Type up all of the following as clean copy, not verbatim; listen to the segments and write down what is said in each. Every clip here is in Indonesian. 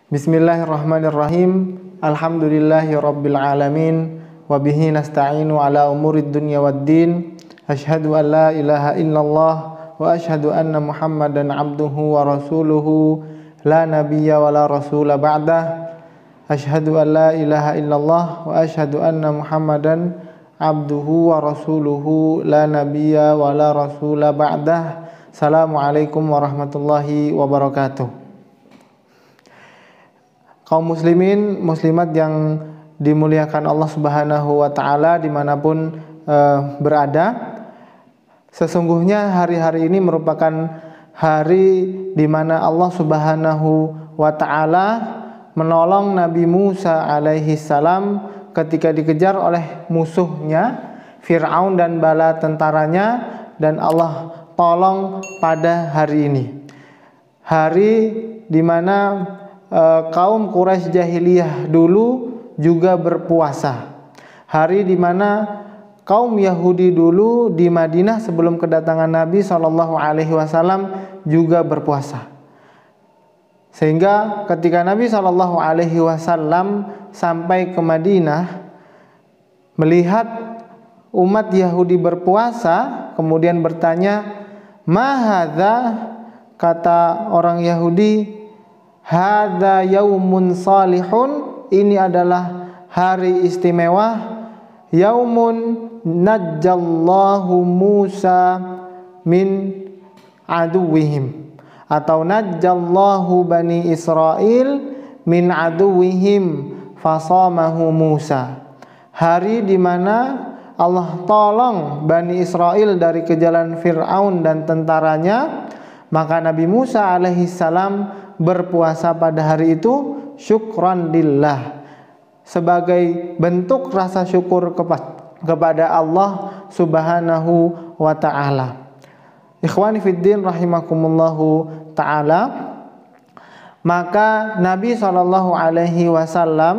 Bismillahirrahmanirrahim. Alhamdulillahirabbil alamin wa bihi nasta'inu ala umurid dunya waddin. Asyhadu an la ilaha illallah wa asyhadu anna Muhammadan abduhu wa rasuluhu la nabiyya wa la rasula ba'dah. Asyhadu an la ilaha illallah wa asyhadu anna Muhammadan abduhu wa rasuluhu la nabiyya wa la rasula ba'dah. Assalamualaikum warahmatullahi wabarakatuh. Kaum muslimin, muslimat yang dimuliakan Allah Subhanahu wa ta'ala dimanapun berada. Sesungguhnya hari-hari ini merupakan hari di mana Allah Subhanahu wa ta'ala menolong Nabi Musa alaihi salam ketika dikejar oleh musuhnya Fir'aun dan bala tentaranya, dan Allah tolong pada hari ini. Hari di mana kaum Quraisy jahiliyah dulu juga berpuasa. Hari di mana kaum Yahudi dulu di Madinah sebelum kedatangan Nabi SAW juga berpuasa. Sehingga ketika Nabi SAW sampai ke Madinah, melihat umat Yahudi berpuasa, kemudian bertanya, "Ma hadza?" Kata orang Yahudi, "Hadza yaumun salihun." Ini adalah hari istimewa. Yaumun najjallahu Musa min aduwihim, atau najjallahu bani Israel min aduwihim fasamahu Musa. Hari di mana Allah tolong Bani Israel dari kejalan Fir'aun dan tentaranya, maka Nabi Musa alaihissalam berpuasa pada hari itu syukran lillah, sebagai bentuk rasa syukur kepada Allah Subhanahu wa ta'ala. Ikhwani fiddin rahimakumullahu ta'ala. Maka Nabi SAW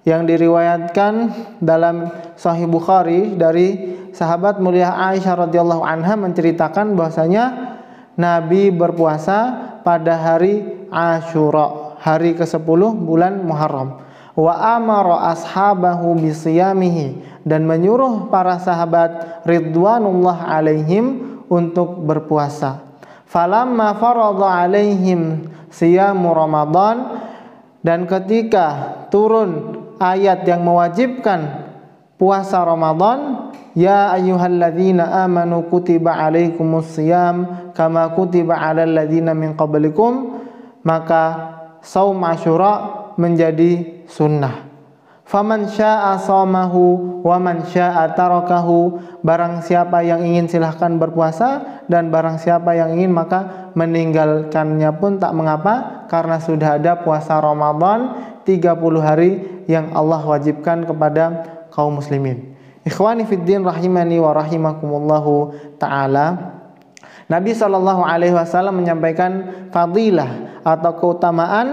yang diriwayatkan dalam Sahih Bukhari dari sahabat mulia Aisyah radhiyallahu anha menceritakan bahwasanya Nabi berpuasa pada hari Asyura, hari ke-10 bulan Muharram. Wa amara ashabahu bisiyamihi, dan menyuruh para sahabat ridwanullah alaihim untuk berpuasa. Falamma farada alaihim siyamu Ramadan, dan ketika turun ayat yang mewajibkan puasa Ramadan, ya ayyuhalladzina amanu kutiba alaikumusiyam kama kutiba alal ladzina min qablikum, maka saum Asyura menjadi sunnah. Faman syaa'a shamahu wa man syaa'a tarakahu, barang siapa yang ingin silahkan berpuasa, dan barang siapa yang ingin maka meninggalkannya pun tak mengapa, karena sudah ada puasa Ramadan 30 hari yang Allah wajibkan kepada kaum muslimin. Ikhwani fiddin rahimani wa rahimakumullahu ta'ala. Nabi SAW menyampaikan fadilah atau keutamaan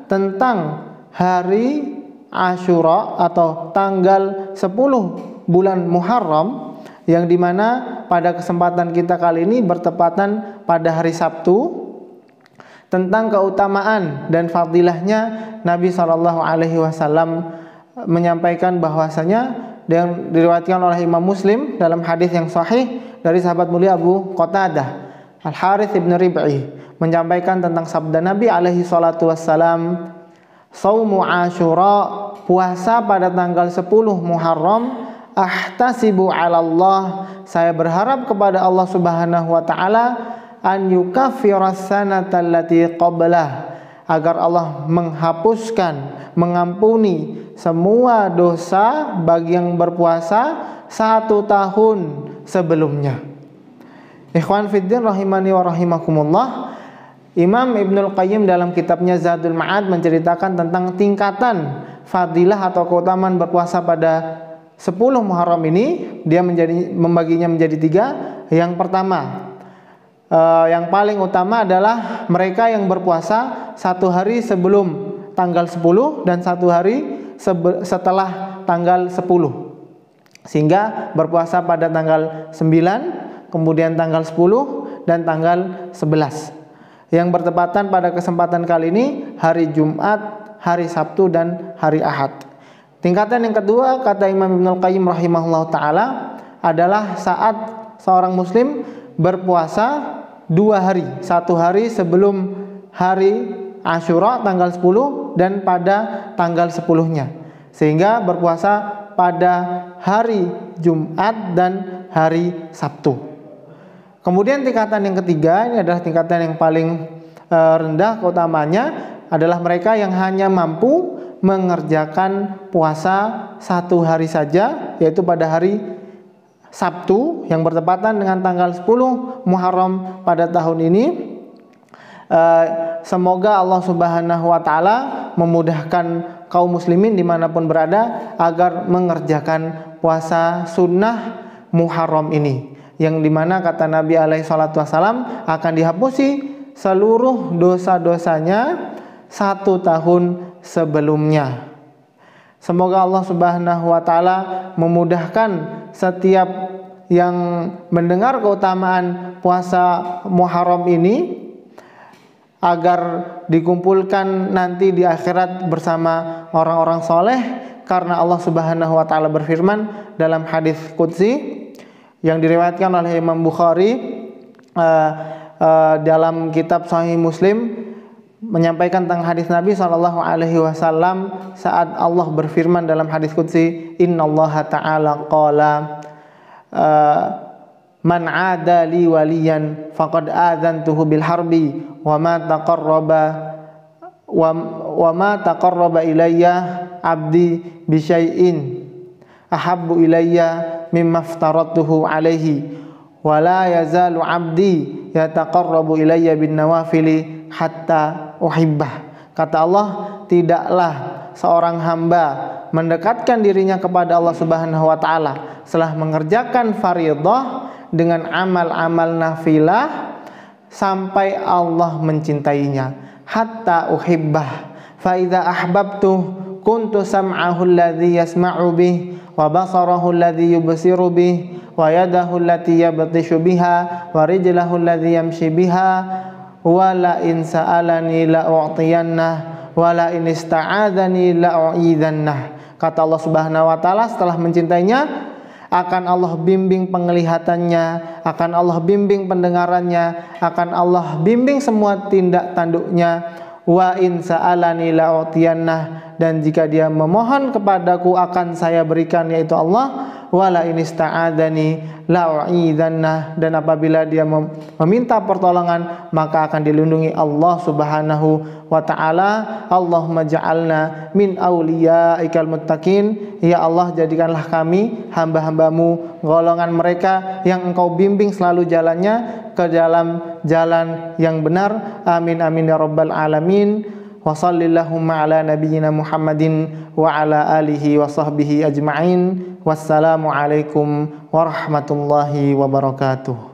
tentang hari Asyura atau tanggal 10 bulan Muharram, yang dimana pada kesempatan kita kali ini bertepatan pada hari Sabtu. Tentang keutamaan dan fadilahnya, Nabi SAW menyampaikan bahwasanya, yang diriwayatkan oleh Imam Muslim dalam hadis yang sahih dari sahabat mulia Abu Qatadah Al-Harits ibn Rib'i, menyampaikan tentang sabda Nabi alaihi salatu wassalam, "Shaumu Asyura, puasa pada tanggal 10 Muharram, ahtasibu 'ala Allah, saya berharap kepada Allah Subhanahu wa taala, an yukaffiras sanata allati qablah, agar Allah menghapuskan, mengampuni semua dosa bagi yang berpuasa 1 tahun sebelumnya." Ikhwan fiddin rahimani wa rahimakumullah. Imam Ibnul Qayyim dalam kitabnya Zadul Ma'ad menceritakan tentang tingkatan fadilah atau keutamaan berpuasa pada 10 Muharram ini. Dia membaginya menjadi 3. Yang pertama, yang paling utama adalah mereka yang berpuasa 1 hari sebelum tanggal 10 dan 1 hari setelah tanggal 10, sehingga berpuasa pada tanggal 9, kemudian tanggal 10 dan tanggal 11. Yang bertepatan pada kesempatan kali ini hari Jumat, hari Sabtu dan hari Ahad. Tingkatan yang kedua kata Imam Ibnul Qayyim rahimahullah ta'ala adalah saat seorang muslim berpuasa 2 hari, 1 hari sebelum hari Asyura tanggal 10 dan pada tanggal 10-nya, sehingga berpuasa pada hari Jumat dan hari Sabtu. Kemudian tingkatan yang ketiga, ini adalah tingkatan yang paling rendah keutamanya, adalah mereka yang hanya mampu mengerjakan puasa 1 hari saja, yaitu pada hari Sabtu yang bertepatan dengan tanggal 10 Muharram pada tahun ini. Semoga Allah Subhanahu wa ta'ala memudahkan kaum muslimin dimanapun berada agar mengerjakan puasa sunnah Muharram ini, yang dimana kata Nabi alaihi salatu wassalam akan dihapusi seluruh dosa-dosanya 1 tahun sebelumnya. Semoga Allah Subhanahu wa ta'ala memudahkan setiap yang mendengar keutamaan puasa Muharram ini agar dikumpulkan nanti di akhirat bersama orang-orang soleh, karena Allah Subhanahu wa ta'ala berfirman dalam hadis qudsi yang diriwayatkan oleh Imam Bukhari dalam kitab Sahih Muslim, menyampaikan tentang hadis Nabi SAW saat Allah berfirman dalam hadis qudsi, innallaha ta'ala qala man 'ada li waliyan faqad adzantuhu bil harbi wa ma taqarraba ilayya 'abdi bi syai'in ahabbu ilayya mimma aftaratuhu alaihi wa la yazalu 'abdi yataqarrabu ilayya bin nawafili hatta uhibbah. Kata Allah, tidaklah seorang hamba mendekatkan dirinya kepada Allah Subhanahu wa ta'ala setelah mengerjakan fardhah dengan amal-amal nafilah sampai Allah mencintainya, hatta uhibbah. Fa idza ahbabtu kuntu sam'ahu alladhi yasma'u bih wa basarahu alladhi yubsiru bih wa yadahu allati yabtishu biha wa rijlahu alladhi yamshi biha wa la in sa'alani la u'tiyannah wa la in ista'adzani la u'idannah. Kata Allah Subhanahu wa ta'ala setelah mencintainya, akan Allah bimbing penglihatannya, akan Allah bimbing pendengarannya, akan Allah bimbing semua tindak tanduknya. Wa in sa'alani la u'tiyannah, dan jika dia memohon kepadaku akan saya berikan, yaitu Allah. Wala in ista'adzani la u'idannah, dan apabila dia meminta pertolongan maka akan dilindungi Allah Subhanahu wa ta'ala. Allahumma ja'alna min awliyaikal muttaqin. Ya Allah, jadikanlah kami hamba-hambamu, golongan mereka yang engkau bimbing selalu jalannya ke dalam jalan yang benar. Amin amin ya rabbal alamin. Wa sallallahumma ala nabiyyina Muhammadin wa ala alihi wa sahbihi ajma'in. Wassalamu alaikum warahmatullahi wabarakatuh.